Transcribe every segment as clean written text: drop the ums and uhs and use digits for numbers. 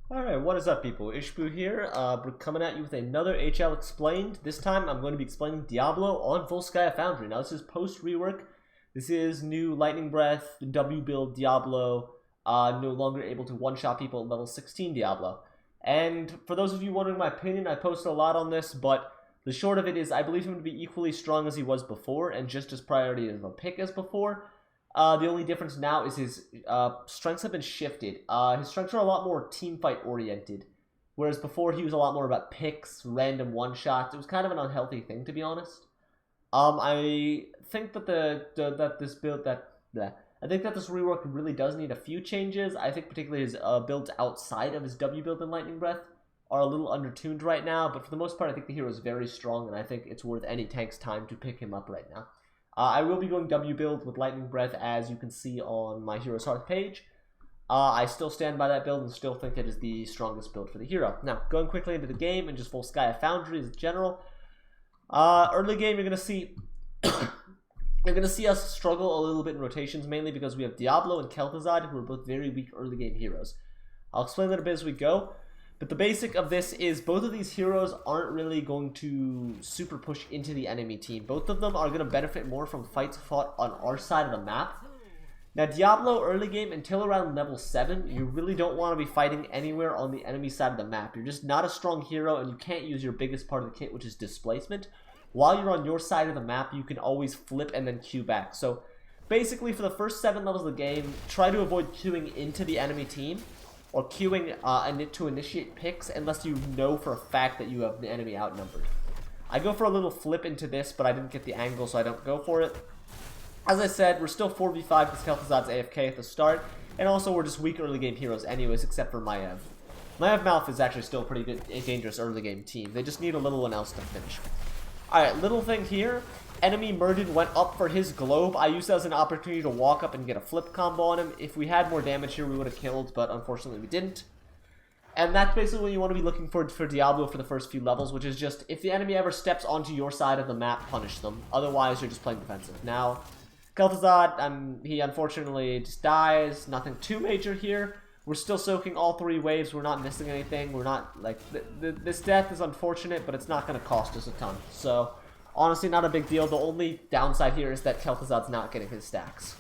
Alright, what is up people? Ishbu here, we're coming at you with another HL Explained. This time I'm going to be explaining Diablo on Volskaya Foundry. Now this is post-rework. This is new Lightning Breath, W build Diablo, no longer able to one-shot people at level 16 Diablo. And for those of you wondering my opinion, I posted a lot on this, but the short of it is I believe him to be equally strong as he was before, and just as priority of a pick as before. The only difference now is his strengths have been shifted. His strengths are a lot more teamfight oriented, whereas before he was a lot more about picks, random one-shots. It was kind of an unhealthy thing, to be honest. I think that I think that this rework really does need a few changes. I think particularly his builds outside of his W build and Lightning Breath are a little undertuned right now, but for the most part I think the hero is very strong, and I think it's worth any tank's time to pick him up right now. I will be going W build with Lightning Breath, as you can see on my Hero's Hearth page. I still stand by that build and still think it is the strongest build for the hero. Now, going quickly into the game and just Volskaya Foundry as general. Early game, you're gonna see us struggle a little bit in rotations, mainly because we have Diablo and Kel'Thuzad, who are both very weak early game heroes. I'll explain that a bit as we go. But the basic of this is both of these heroes aren't really going to super push into the enemy team. Both of them are going to benefit more from fights fought on our side of the map. Now, Diablo early game until around level 7, you really don't want to be fighting anywhere on the enemy side of the map. You're just not a strong hero, and you can't use your biggest part of the kit, which is displacement. While you're on your side of the map, you can always flip and then queue back. So basically, for the first 7 levels of the game, try to avoid queuing into the enemy team, or queuing to initiate picks unless you know for a fact that you have the enemy outnumbered. I go for a little flip into this, but I didn't get the angle, so I don't go for it. As I said, we're still 4v5 because Kel'Thuzad's AFK at the start, and also we're just weak early game heroes anyways, except for Maiev. Maiev Malf is actually still a pretty good, dangerous early game team. They just need a little one else to finish. Alright, little thing here. Enemy Murden went up for his globe. I used that as an opportunity to walk up and get a flip combo on him. If we had more damage here, we would have killed, but unfortunately we didn't. And that's basically what you want to be looking for Diablo for the first few levels, which is just, if the enemy ever steps onto your side of the map, punish them. Otherwise, you're just playing defensive. Now, Kel'Thuzad, he unfortunately just dies. Nothing too major here. We're still soaking all 3 waves. We're not missing anything. We're not, like, this death is unfortunate, but it's not going to cost us a ton. So honestly, not a big deal. The only downside here is that Kel'Thuzad's not getting his stacks.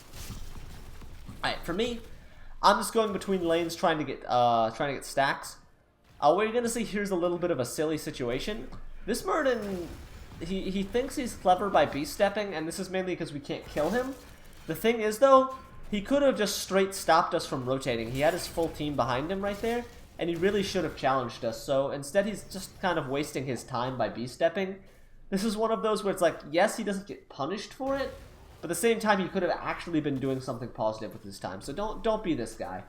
Alright, for me, I'm just going between lanes trying to get stacks. What you're gonna see here's a little bit of a silly situation. This Murden, he thinks he's clever by beast stepping, and this is mainly because we can't kill him. The thing is though, he could have just straight stopped us from rotating. He had his full team behind him right there, and he really should have challenged us. So instead he's just kind of wasting his time by beast stepping. This is one of those where it's like, yes, he doesn't get punished for it, but at the same time, he could have actually been doing something positive with his time. So don't be this guy.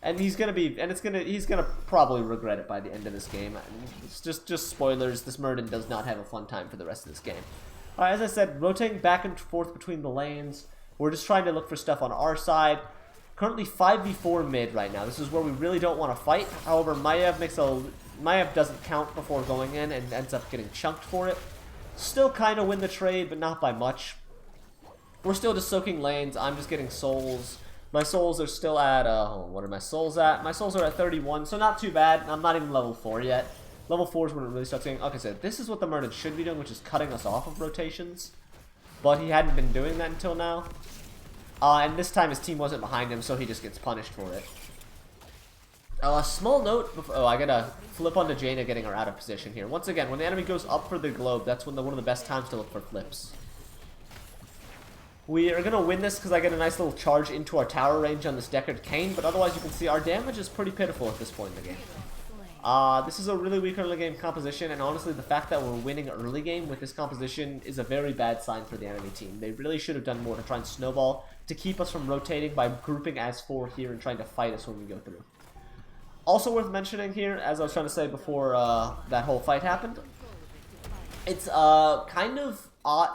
And he's gonna probably regret it by the end of this game. It's just spoilers. This Murden does not have a fun time for the rest of this game. Alright, as I said, rotating back and forth between the lanes. We're just trying to look for stuff on our side. Currently 5v4 mid right now. This is where we really don't want to fight. However, Maiev doesn't count before going in and ends up getting chunked for it. Still kind of win the trade, but not by much. We're still just soaking lanes. I'm just getting souls. My souls are still at, what are my souls at? My souls are at 31, so not too bad. I'm not even level 4 yet. Level 4 is when it really starts getting, okay, so this is what the Murden should be doing, which is cutting us off of rotations. But he hadn't been doing that until now. And this time his team wasn't behind him, so he just gets punished for it. A small note, I gotta flip onto Jaina getting her out of position here. Once again, when the enemy goes up for the globe, that's when one of the best times to look for flips. We are gonna win this because I get a nice little charge into our tower range on this Deckard Cain, but otherwise you can see our damage is pretty pitiful at this point in the game. This is a really weak early game composition, and honestly the fact that we're winning early game with this composition is a very bad sign for the enemy team. They really should have done more to try and snowball to keep us from rotating by grouping as 4 here and trying to fight us when we go through. Also worth mentioning here, as I was trying to say before that whole fight happened, it's kind of odd.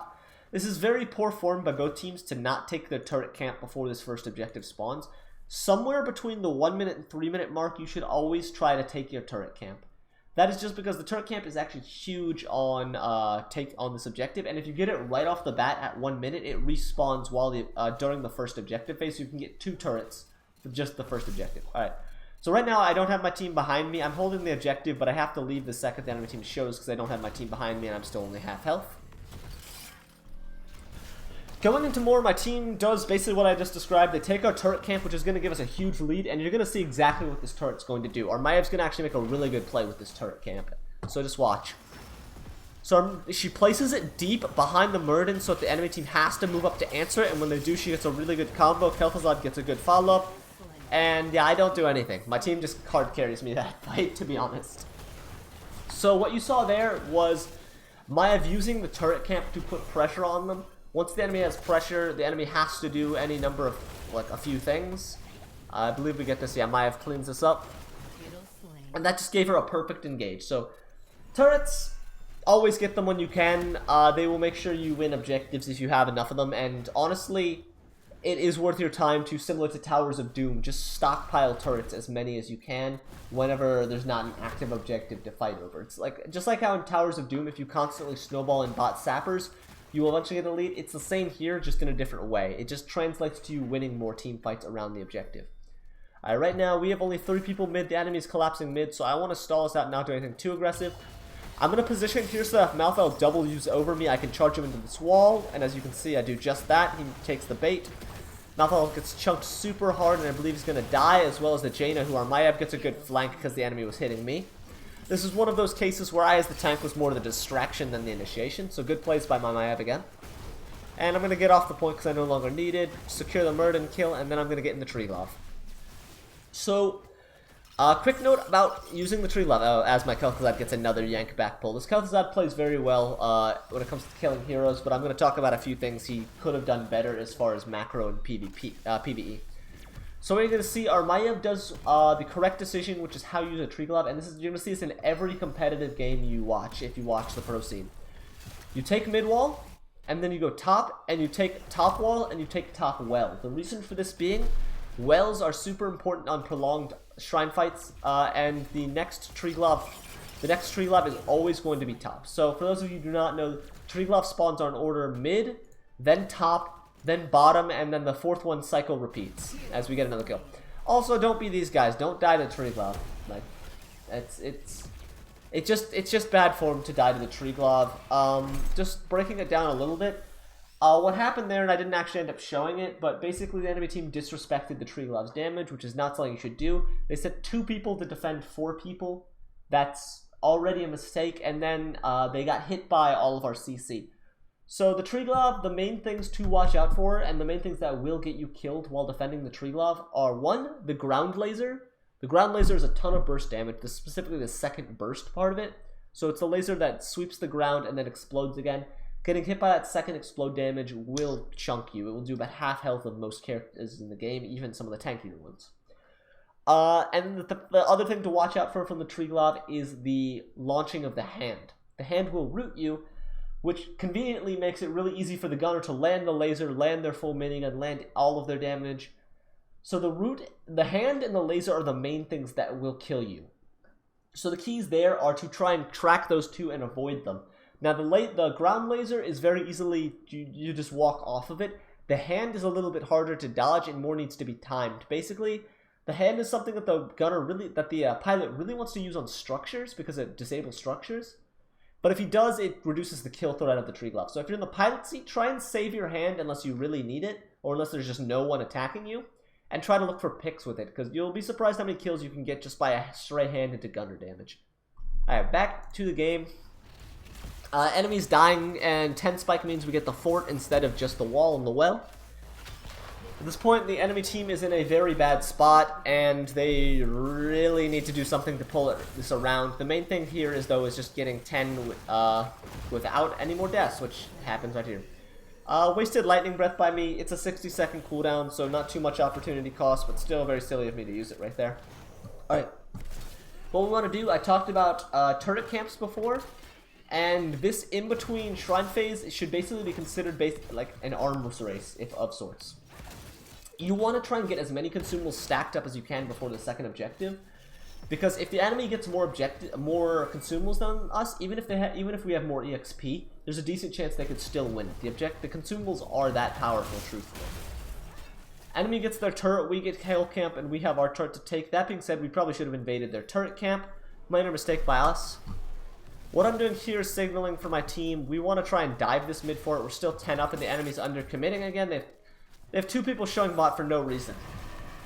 This is very poor form by both teams to not take their turret camp before this first objective spawns. Somewhere between the 1 minute and 3 minute mark, you should always try to take your turret camp. That is just because the turret camp is actually huge on this objective, and if you get it right off the bat at 1 minute, it respawns while during the first objective phase, so you can get 2 turrets with just the first objective. All right. So right now I don't have my team behind me. I'm holding the objective, but I have to leave the second the enemy team shows because I don't have my team behind me and I'm still only half health. Going into more, my team does basically what I just described. They take our turret camp, which is going to give us a huge lead, and you're going to see exactly what this turret's going to do. Our Mayev's going to actually make a really good play with this turret camp. So just watch. So she places it deep behind the Murden so that the enemy team has to move up to answer it, and when they do, she gets a really good combo. Kel'Thuzad gets a good follow-up, and yeah, I don't do anything. My team just card carries me that fight, to be honest. So what you saw there was Maiev using the turret camp to put pressure on them. Once the enemy has pressure, the enemy has to do any number of, like, a few things. I believe we get this, yeah, Maiev cleans this up. And that just gave her a perfect engage. So, turrets, always get them when you can. They will make sure you win objectives if you have enough of them. And honestly, it is worth your time to, similar to Towers of Doom, just stockpile turrets as many as you can whenever there's not an active objective to fight over. It's like, just like how in Towers of Doom, if you constantly snowball and bot sappers, you will eventually get a lead. It's the same here, just in a different way. It just translates to you winning more team fights around the objective. Alright, right now we have only 3 people mid. The enemy is collapsing mid, so I want to stall us out and not do anything too aggressive. I'm going to position here so that if Malphite W's over me, I can charge him into this wall. And as you can see, I do just that. He takes the bait. Malphite gets chunked super hard, and I believe he's going to die, as well as the Jaina, who our Maiev gets a good flank because the enemy was hitting me. This is one of those cases where I, as the tank, was more the distraction than the initiation. So good plays by my Maiev again. And I'm going to get off the point because I no longer need it. Secure the Murden kill, and then I'm going to get in the Triglav. So, quick note about using the Triglav as my Kel'Thuzad gets another yank back pull. This Kel'Thuzad plays very well when it comes to killing heroes, but I'm going to talk about a few things he could have done better as far as macro and PvE. So what you're going to see, our Maiev does the correct decision, which is how you use a Triglav, and you're going to see this in every competitive game you watch, if you watch the pro scene. You take mid wall, and then you go top, and you take top wall, and you take top well. The reason for this being, wells are super important on prolonged shrine fights, and the next Triglav is always going to be top. So for those of you who do not know, Triglav spawns are in order mid, then top, then bottom, and then the 4th one cycle repeats as we get another kill. Also, don't be these guys. Don't die to Triglav. Like, it's just bad form to die to the Triglav. Just breaking it down a little bit. What happened there, and I didn't actually end up showing it, but basically the enemy team disrespected the Triglav's damage, which is not something you should do. They sent 2 people to defend 4 people. That's already a mistake, and then they got hit by all of our CC. So the Triglav, the main things to watch out for, and the main things that will get you killed while defending the Triglav are 1, the ground laser. The ground laser is a ton of burst damage, specifically the second burst part of it. So it's a laser that sweeps the ground and then explodes again. Getting hit by that second explode damage will chunk you. It will do about half health of most characters in the game, even some of the tankier ones. And the other thing to watch out for from the Triglav is the launching of the hand. The hand will root you, which conveniently makes it really easy for the gunner to land the laser, land their full minigun, land all of their damage. So the hand and the laser are the main things that will kill you. So the keys there are to try and track those 2 and avoid them. Now the ground laser is very easily, you just walk off of it. The hand is a little bit harder to dodge and more needs to be timed. Basically, the hand is something that the pilot really wants to use on structures because it disables structures. But if he does, it reduces the kill threat of the Triglav. So if you're in the pilot seat, try and save your hand unless you really need it, or unless there's just no one attacking you, and try to look for picks with it, because you'll be surprised how many kills you can get just by a stray hand into gunner damage. Alright, back to the game. Enemies dying, and 10 spike means we get the fort instead of just the wall and the well. At this point, the enemy team is in a very bad spot, and they really need to do something to pull this around. The main thing here is just getting 10 without any more deaths, which happens right here. Wasted lightning breath by me. It's a 60-second cooldown, so not too much opportunity cost, but still very silly of me to use it right there. Alright. What we want to do, I talked about turret camps before, and this in-between shrine phase should basically be considered like an arms race of sorts. You want to try and get as many consumables stacked up as you can before the second objective, because if the enemy gets more consumables than us, even if we have more EXP, there's a decent chance they could still win it. The consumables are that powerful, truthfully. Enemy gets their turret, we get hill camp, and we have our turret to take. That being said, we probably should have invaded their turret camp. Minor mistake by us. What I'm doing here is signaling for my team. We want to try and dive this mid fort. We're still 10 up and the enemy's under committing again. They have 2 people showing bot for no reason.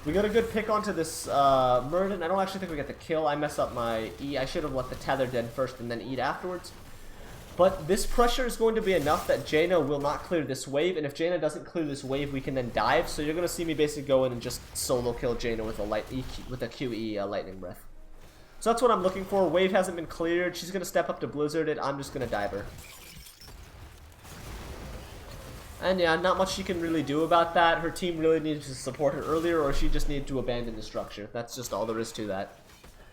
We got a good pick onto this Murden. I don't actually think we get the kill. I mess up my E. I should have let the tether dead first and then eat afterwards. But this pressure is going to be enough that Jaina will not clear this wave. And if Jaina doesn't clear this wave, we can then dive. So you're going to see me basically go in and just solo kill Jaina with a QE lightning breath. So that's what I'm looking for. Wave hasn't been cleared. She's going to step up to Blizzard it. I'm just going to dive her. And yeah, not much she can really do about that. Her team really needed to support her earlier, or she just needed to abandon the structure. That's just all there is to that.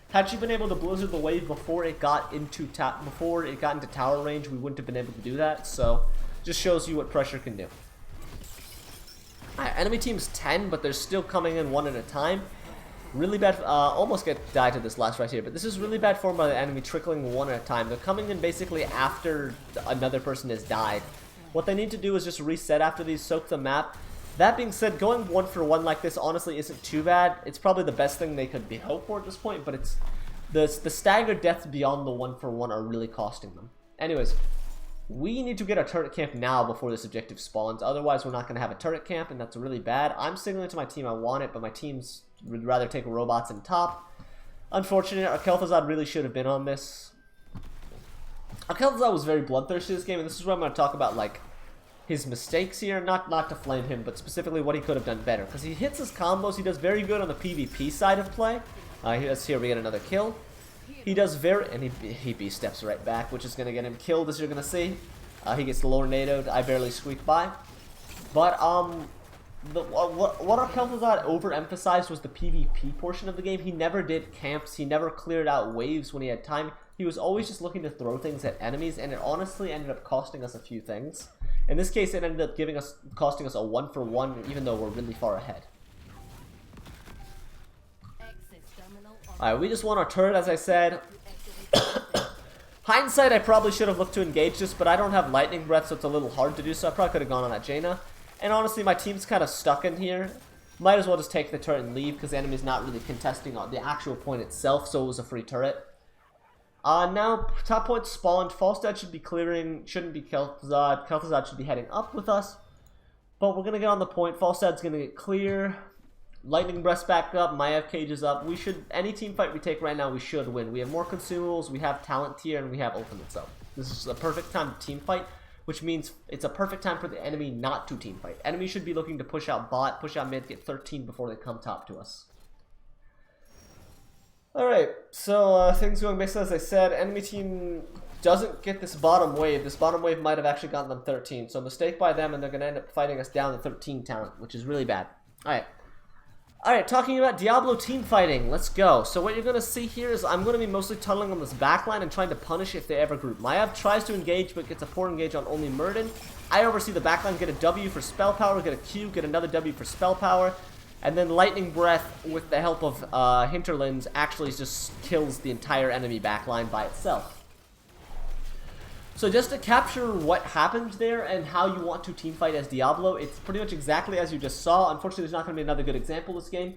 Had she been able to Blizzard the wave before it got into tower range, we wouldn't have been able to do that. So, just shows you what pressure can do. Alright, enemy team's 10, but they're still coming in one at a time. Really bad, almost died to this last right here, but this is really bad form by the enemy, trickling one at a time. They're coming in basically after another person has died. What they need to do is just reset after these, soak the map. That being said, going 1-for-1 like this honestly isn't too bad. It's probably the best thing they could be hoped for at this point, but it's the staggered deaths beyond the 1-for-1 are really costing them. Anyways, we need to get a turret camp now before this objective spawns. Otherwise, we're not going to have a turret camp, and that's really bad. I'm signaling to my team I want it, but my teams would rather take robots in top. Unfortunate, our Kel'Thuzad really should have been on this. Our Kel'Thuzad was very bloodthirsty this game, and this is where I'm going to talk about, like, his mistakes here. Not to flame him, but specifically what he could have done better. Because he hits his combos, he does very good on the PvP side of play. Here we get another kill. He does very, and he B-steps right back, which is going to get him killed, as you're going to see. He gets Lornadoed. I barely squeaked by. But, what our Kel'Thuzad overemphasized was the PvP portion of the game. He never did camps. He never cleared out waves when he had time. He was always just looking to throw things at enemies, and it honestly ended up costing us a few things. In this case, it ended up costing us a 1-for-1, even though we're really far ahead. Alright, we just want our turret, as I said. Hindsight, I probably should have looked to engage this, but I don't have lightning breath, so it's a little hard to do, so I probably could have gone on that Jaina. And honestly, my team's kind of stuck in here. Might as well just take the turret and leave, because the enemy's not really contesting on the actual point itself, so it was a free turret. Now, top point spawned. Falstad should be clearing, shouldn't be Kel'Thuzad. Kel'Thuzad should be heading up with us. But we're going to get on the point. Falstad's going to get clear. Lightning Breast back up. Maiev Cage is up. We should, any team fight we take right now, we should win. We have more consumables, we have talent tier, and we have ultimates up. This is a perfect time to team fight, which means it's a perfect time for the enemy not to team fight. Enemy should be looking to push out bot, push out mid, get 13 before they come top to us. Alright, so things going basically as I said. Enemy team doesn't get this bottom wave. This bottom wave might have actually gotten them 13. So mistake by them, and they're going to end up fighting us down to 13 talent, which is really bad. Alright, talking about Diablo team fighting. Let's go. So what you're going to see here is I'm going to be mostly tunneling on this backline and trying to punish if they ever group. Maiev tries to engage, but gets a poor engage on only Murden. I oversee the backline, get a W for spell power, get a Q, get another W for spell power. And then Lightning Breath, with the help of Hinterlands, actually just kills the entire enemy backline by itself. So just to capture what happened there and how you want to teamfight as Diablo, it's pretty much exactly as you just saw. Unfortunately, there's not going to be another good example this game,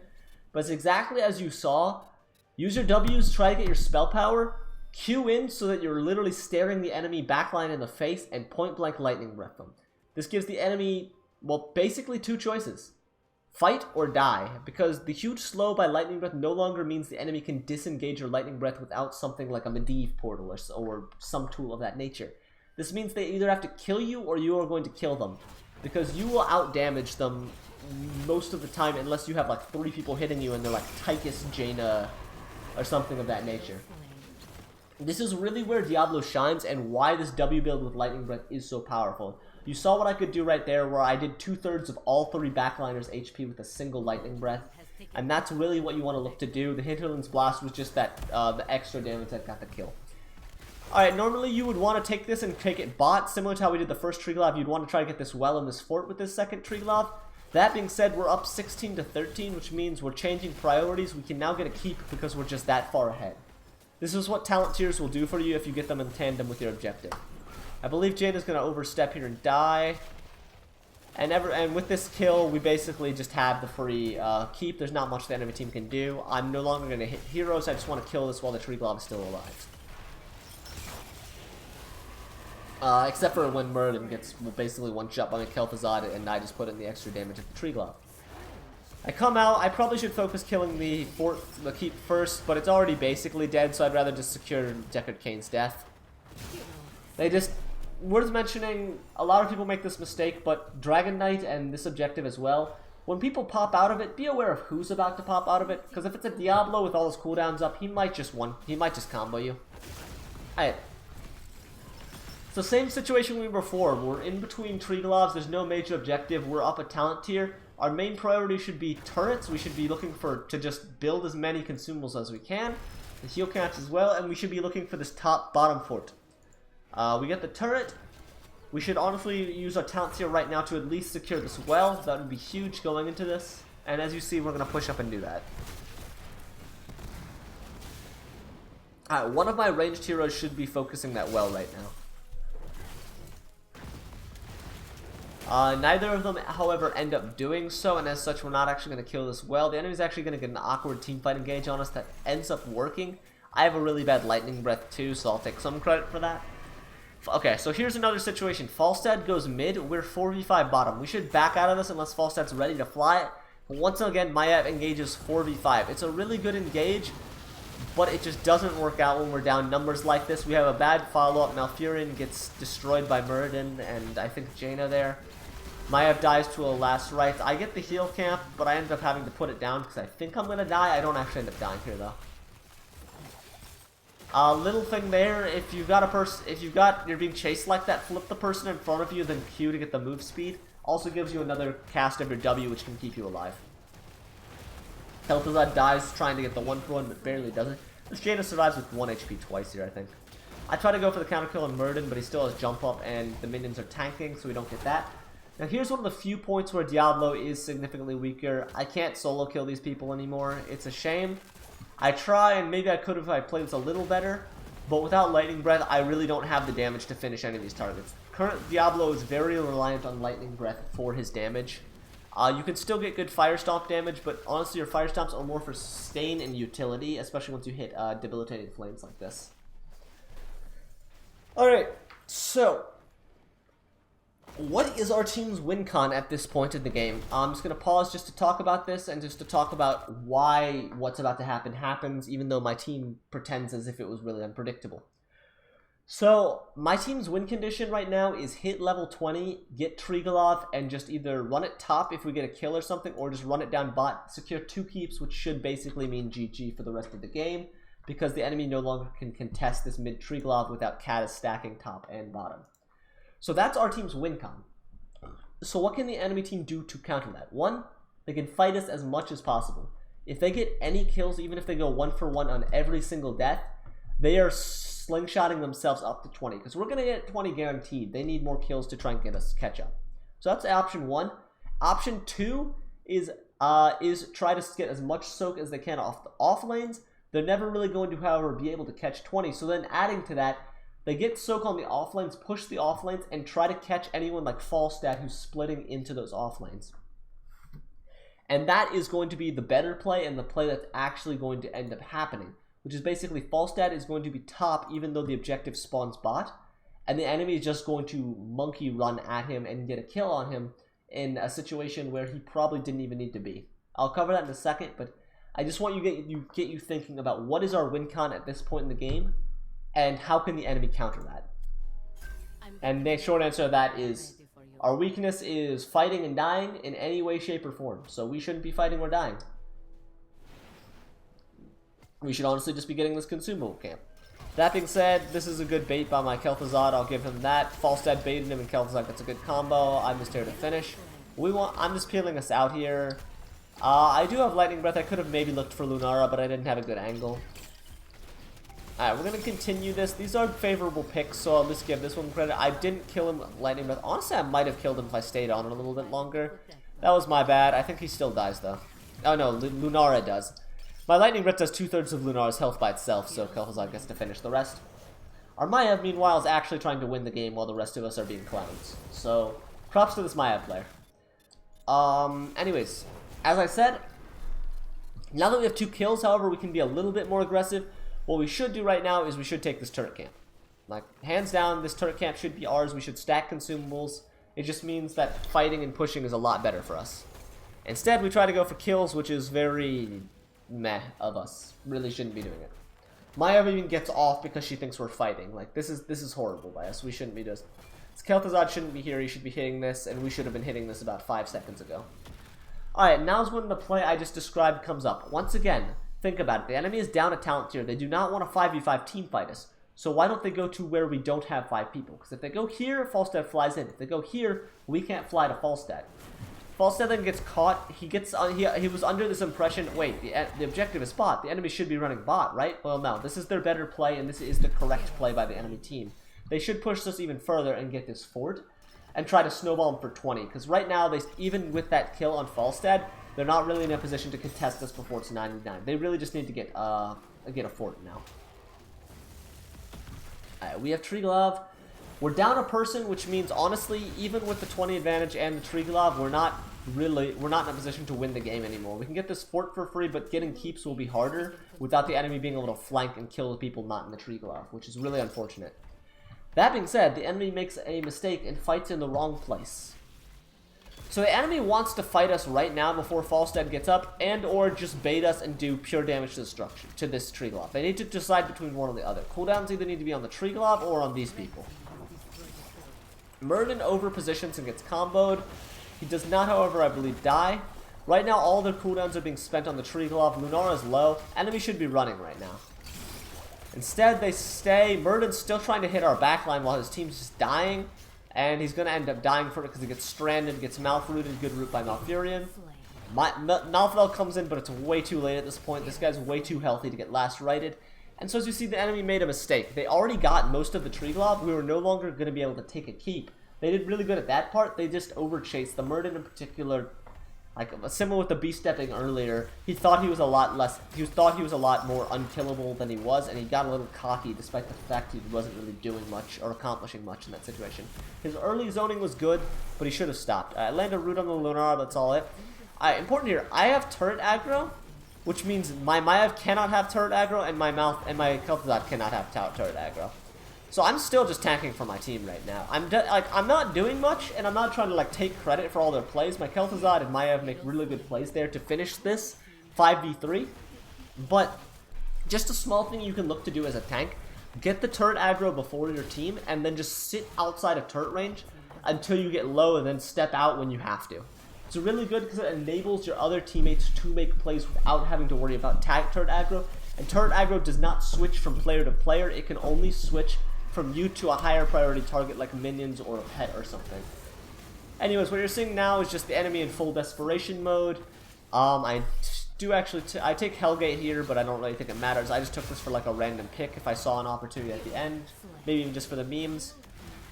but it's exactly as you saw. Use your Ws, try to get your spell power, Q in so that you're literally staring the enemy backline in the face, and point-blank Lightning Breath them. This gives the enemy, well, basically 2 choices. Fight or die, because the huge slow by Lightning Breath no longer means the enemy can disengage your Lightning Breath without something like a Medivh portal or some tool of that nature. This means they either have to kill you or you are going to kill them, because you will out-damage them most of the time unless you have like 3 people hitting you and they're like Tychus, Jaina, or something of that nature. This is really where Diablo shines and why this W build with Lightning Breath is so powerful. You saw what I could do right there, where I did 2/3 of all 3 backliners HP with a single Lightning Breath. And that's really what you want to look to do. The Hinterlands Blast was just that the extra damage that got the kill. Alright, normally you would want to take this and take it bot, similar to how we did the first Triglav. You'd want to try to get this well in this fort with this second Triglav. That being said, we're up 16 to 13, which means we're changing priorities. We can now get a keep because we're just that far ahead. This is what talent tiers will do for you if you get them in tandem with your objective. I believe Jaina's going to overstep here and die. And with this kill, we basically just have the free keep. There's not much the enemy team can do. I'm no longer going to hit heroes. I just want to kill this while the Triglav is still alive. Except for when Muradin gets basically one-shot by my Kel'Thuzad, and I just put in the extra damage at the Triglav. I come out. I probably should focus killing the keep first, but it's already basically dead, so I'd rather just secure Deckard Cain's death. Worth mentioning, a lot of people make this mistake, but Dragon Knight and this objective as well, when people pop out of it, be aware of who's about to pop out of it, because if it's a Diablo with all his cooldowns up, he might just combo you. Alright. So same situation we were before. We're in between Triglavs, there's no major objective, we're up a talent tier. Our main priority should be turrets. We should be looking to just build as many consumables as we can, the heal camps as well, and we should be looking for this bottom fort. We get the turret. We should honestly use our talents here right now to at least secure this well. That would be huge going into this. And as you see, we're going to push up and do that. Alright, one of my ranged heroes should be focusing that well right now. Neither of them, however, end up doing so, and as such, we're not actually going to kill this well. The enemy's actually going to get an awkward teamfight engage on us that ends up working. I have a really bad lightning breath too, so I'll take some credit for that. Okay, so here's another situation. Falstad goes mid, we're 4v5 bottom. We should back out of this unless Falstad's ready to fly it. But once again, Maya engages 4v5. It's a really good engage, but it just doesn't work out when we're down numbers like this. We have a bad follow-up. Malfurion gets destroyed by Muradin and I think Jaina there. Maya dies to a last rites. I get the heal camp, but I end up having to put it down because I think I'm going to die. I don't actually end up dying here though. Little thing there, if you've got you're being chased like that, flip the person in front of you, then Q to get the move speed. Also gives you another cast of your W, which can keep you alive. Kel'Thuzad dies trying to get the 1-for-1, but barely does it. This Jaina survives with 1 HP twice here, I think. I try to go for the counter kill on Muradin, but he still has jump up, and the minions are tanking, so we don't get that. Now here's one of the few points where Diablo is significantly weaker. I can't solo kill these people anymore. It's a shame. I try, and maybe I could have if I played this a little better, but without Lightning Breath, I really don't have the damage to finish any of these targets. Current Diablo is very reliant on Lightning Breath for his damage. You can still get good Fire Stomp damage, but honestly, your Fire Stomps are more for sustain and utility, especially once you hit debilitating flames like this. Alright, so what is our team's win con at this point in the game? I'm just going to pause just to talk about this and just to talk about why what's about to happen happens, even though my team pretends as if it was really unpredictable. So, my team's win condition right now is hit level 20, get Triglav, and just either run it top if we get a kill or something, or just run it down bot, secure 2 keeps, which should basically mean GG for the rest of the game, because the enemy no longer can contest this mid Triglav without Kata stacking top and bottom. So that's our team's win con. So what can the enemy team do to counter that? 1, they can fight us as much as possible. If they get any kills, even if they go 1-for-1 on every single death, they are slingshotting themselves up to 20. Because we're going to get 20 guaranteed. They need more kills to try and get us catch up. So that's option 1. Option 2 is try to get as much soak as they can off the off lanes. They're never really going to, however, be able to catch 20. So then adding to that, they get soak on the off lanes, push the off lanes, and try to catch anyone like Falstad who's splitting into those off lanes. And that is going to be the better play and the play that's actually going to end up happening, which is basically Falstad is going to be top even though the objective spawns bot, and the enemy is just going to monkey run at him and get a kill on him in a situation where he probably didn't even need to be. I'll cover that in a second, but I just want you get you thinking about what is our win con at this point in the game, and how can the enemy counter that? And the short answer to that is, our weakness is fighting and dying in any way, shape, or form. So we shouldn't be fighting or dying. We should honestly just be getting this consumable camp. That being said, this is a good bait by my Kel'Thuzad. I'll give him that. Falstad baited him, and Kel'Thuzad gets a good combo. I'm just here to finish. I'm just peeling us out here. I do have Lightning Breath. I could have maybe looked for Lunara, but I didn't have a good angle. Alright, we're going to continue this. These are favorable picks, so I'll just give this one credit. I didn't kill him with Lightning Breath. Honestly, I might have killed him if I stayed on it a little bit longer. That was my bad. I think he still dies, though. Oh, no, Lunara does. My Lightning Breath does 2/3 of Lunara's health by itself, so Kel'Thuzad gets to finish the rest. Our Maya, meanwhile, is actually trying to win the game while the rest of us are being clowns. So, props to this Maya player. Anyways, as I said, now that we have 2 kills, however, we can be a little bit more aggressive. What we should do right now is we should take this turret camp. Like, hands down, this turret camp should be ours. We should stack consumables. It just means that fighting and pushing is a lot better for us. Instead, we try to go for kills, which is very meh of us. Really shouldn't be doing it. Maya even gets off because she thinks we're fighting. Like, this is horrible by us. We shouldn't be doing this. Kel'Thuzad shouldn't be here. He should be hitting this, and we should have been hitting this about 5 seconds ago. Alright, now's when the play I just described comes up. Once again, think about it. The enemy is down a talent tier. They do not want to 5v5 team fight us. So why don't they go to where we don't have 5 people? Because if they go here, Falstad flies in. If they go here, we can't fly to Falstad. Falstad then gets caught. He was under this impression, wait, the objective is bot. The enemy should be running bot, right? Well, no. This is their better play, and this is the correct play by the enemy team. They should push this even further and get this fort and try to snowball them for 20. Because right now, even with that kill on Falstad, they're not really in a position to contest us before it's 99. They really just need to get a fort now. Alright, we have Triglav. We're down a person, which means, honestly, even with the 20 advantage and the Triglav, we're not in a position to win the game anymore. We can get this fort for free, but getting keeps will be harder without the enemy being able to flank and kill the people not in the Triglav, which is really unfortunate. That being said, the enemy makes a mistake and fights in the wrong place. So the enemy wants to fight us right now before Falstad gets up, and or just bait us and do pure damage to destruction to this Triglav. They need to decide between one or the other. Cooldowns either need to be on the Triglav or on these people. Murden over positions and gets comboed. He does not, however, I believe, die. Right now, all their cooldowns are being spent on the Triglav. Lunara is low. Enemy should be running right now. Instead, they stay. Murden's still trying to hit our backline while his team's just dying. And he's going to end up dying for it because he gets stranded, gets Malfrooted. Good route by Malfurion. Malfrel comes in, but it's way too late at this point. This guy's way too healthy to get last righted. And so as you see, the enemy made a mistake. They already got most of the Triglav. We were no longer going to be able to take a keep. They did really good at that part. They just overchased. The Murden in particular, like similar with the B-stepping earlier, he thought he was a lot more unkillable than he was, and he got a little cocky despite the fact he wasn't really doing much or accomplishing much in that situation. His early zoning was good, but he should have stopped. I landed a root on the Lunar, that's all it. Important here, I have turret aggro, which means my Maiev cannot have turret aggro, and my Kel'Thuzad cannot have turret aggro. So I'm still just tanking for my team right now. I'm not doing much, and I'm not trying to take credit for all their plays. My Kel'Thuzad and Maiev make really good plays there to finish this 5v3. But just a small thing you can look to do as a tank: get the turret aggro before your team, and then just sit outside of turret range until you get low, and then step out when you have to. It's really good because it enables your other teammates to make plays without having to worry about turret aggro. And turret aggro does not switch from player to player. It can only switch from you to a higher priority target like minions or a pet or something. Anyways, what you're seeing now is just the enemy in full desperation mode. I take Hellgate here, but I don't really think it matters. I just took this for a random pick if I saw an opportunity at the end, maybe even just for the memes.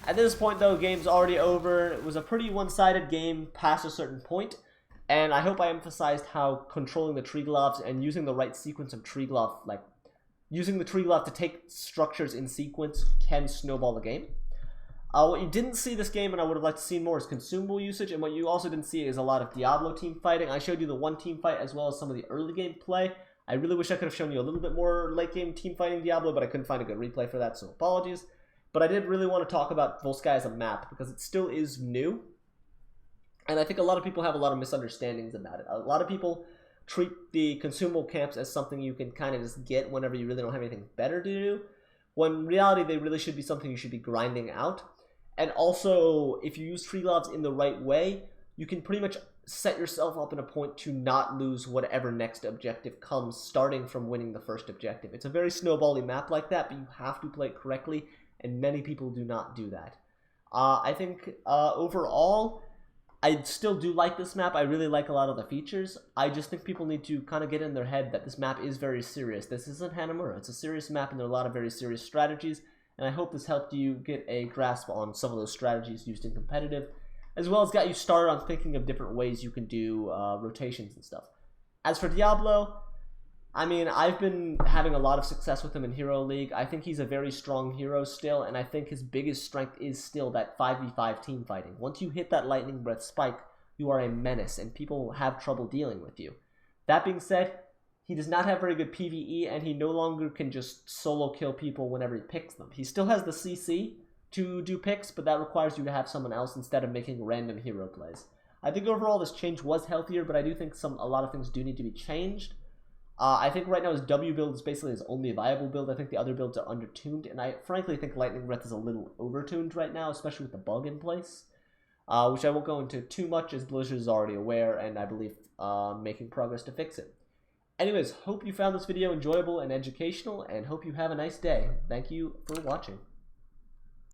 At this point though, game's already over. It was a pretty one-sided game past a certain point, and I hope I emphasized how controlling the Triglavs and using the right sequence of Triglav, using the Triglav to take structures in sequence, can snowball the game. What you didn't see this game, and I would have liked to see more, is consumable usage, and what you also didn't see is a lot of Diablo team fighting. I showed you the one team fight as well as some of the early game play. I really wish I could have shown you a little bit more late game team fighting Diablo, but I couldn't find a good replay for that, so apologies. But I did really want to talk about Volskaya as a map, because it still is new, and I think a lot of people have a lot of misunderstandings about it. A lot of people treat the consumable camps as something you can kind of just get whenever you really don't have anything better to do, when in reality they really should be something you should be grinding out. And also, if you use Triglavs in the right way, you can pretty much set yourself up in a point to not lose whatever next objective comes, starting from winning the first objective. It's a very snowbally map like that, but you have to play it correctly, and many people do not do that. I think overall, I still do like this map. I really like a lot of the features. I just think people need to kind of get in their head that this map is very serious. This isn't Hanamura. It's a serious map, and there are a lot of very serious strategies, and I hope this helped you get a grasp on some of those strategies used in competitive, as well as got you started on thinking of different ways you can do rotations and stuff. As for Diablo, I mean, I've been having a lot of success with him in Hero League. I think he's a very strong hero still, and I think his biggest strength is still that 5v5 team fighting. Once you hit that Lightning Breath spike, you are a menace and people have trouble dealing with you. That being said, he does not have very good PvE, and he no longer can just solo kill people whenever he picks them. He still has the CC to do picks, but that requires you to have someone else instead of making random hero plays. I think overall this change was healthier, but I do think a lot of things do need to be changed. I think right now his W build is basically his only viable build. I think the other builds are undertuned, and I frankly think Lightning Breath is a little overtuned right now, especially with the bug in place, which I won't go into too much as Blizzard is already aware, and I believe making progress to fix it. Anyways, hope you found this video enjoyable and educational, and hope you have a nice day. Thank you for watching.